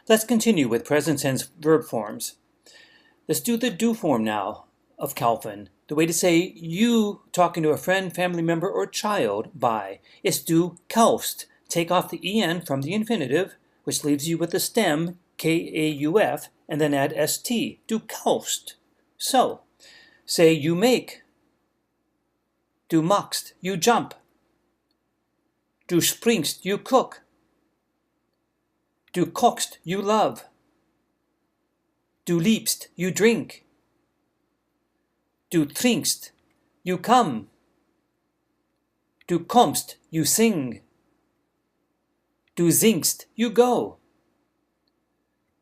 Let's continue with present tense verb forms. Let's do the do form now of Calvin. The way to say you talking to a friend, family member, or child by is do kaufst. Take off the en from the infinitive, which leaves you with the stem, K-A-U-F, and then add st. Du kaufst. So, say you make. Du machst, you jump. Du springst, you cook. Du kochst, you love. Du liebst, you drink. Du trinkst, you come. Du kommst, you sing. Du singst, you go.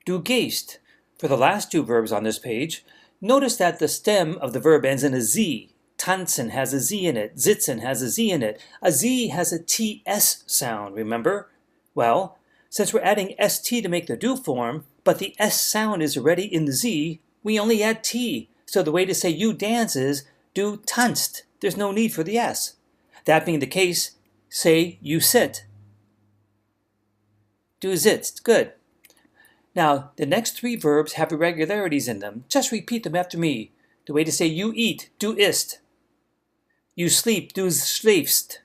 Du gehst. For the last two verbs on this page, notice that the stem of the verb ends in a Z. Tanzen has a Z in it. Sitzen has a Z in it. A Z has a TS sound, remember? Well, since we're adding ST to make the do form, but the S sound is already in the Z, we only add T. So the way to say you dance is du tanzt. There's no need for the S. That being the case, say you sit. Du sitzt. Good. Now, the next three verbs have irregularities in them. Just repeat them after me. The way to say you eat, du isst. You sleep, du schläfst.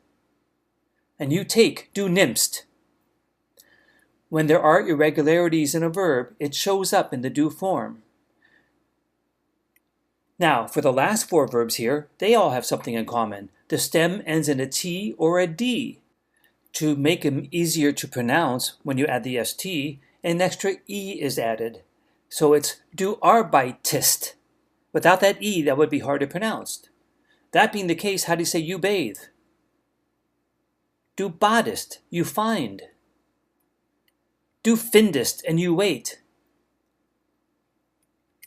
And you take, du nimmst. When there are irregularities in a verb, it shows up in the do form. Now, for the last four verbs here, they all have something in common. The stem ends in a T or a D. To make them easier to pronounce when you add the ST, an extra E is added. So it's du arbeitest. Without that E, that would be hard to pronounce. That being the case, how do you say you bathe? Du badest, you find. Du findest, and you wait.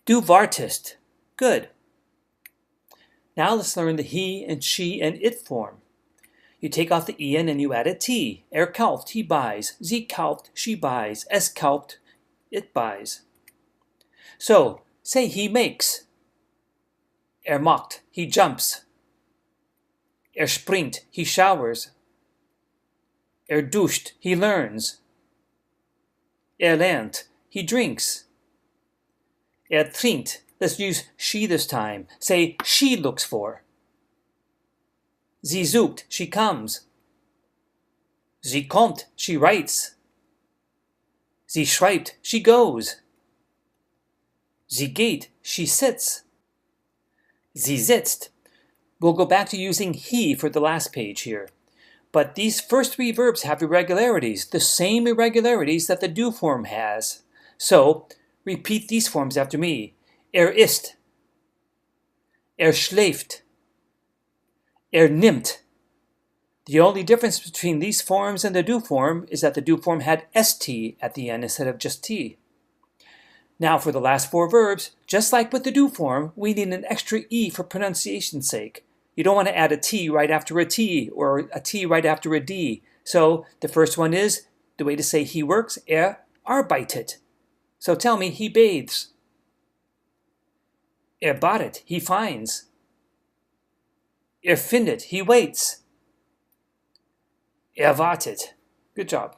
Du wartest. Good. Now let's learn the he and she and it form. You take off the en and you add a t. Er kauft, he buys. Sie kauft, she buys. Es kauft, it buys. So, say he makes. Er macht, he jumps. Er springt, he showers. Er duscht, he learns. Er lernt, he drinks. Er trinkt, let's use she this time. Say she looks for. Sie sucht, she comes. Sie kommt, she writes. Sie schreibt, she goes. Sie geht, she sits. Sie sitzt. We'll go back to using he for the last page here. But these first three verbs have irregularities, the same irregularities that the do form has. So, repeat these forms after me. Er isst. Er schläft. Er nimmt. The only difference between these forms and the do form is that the do form had st at the end instead of just t. Now for the last four verbs, just like with the do form, we need an extra e for pronunciation's sake. You don't want to add a t right after a t or a t right after a d. So the first one is, the way to say he works, er arbeitet. So tell me, he bathes. Er badet, he finds. Er findet, he waits. Er wartet. Good job.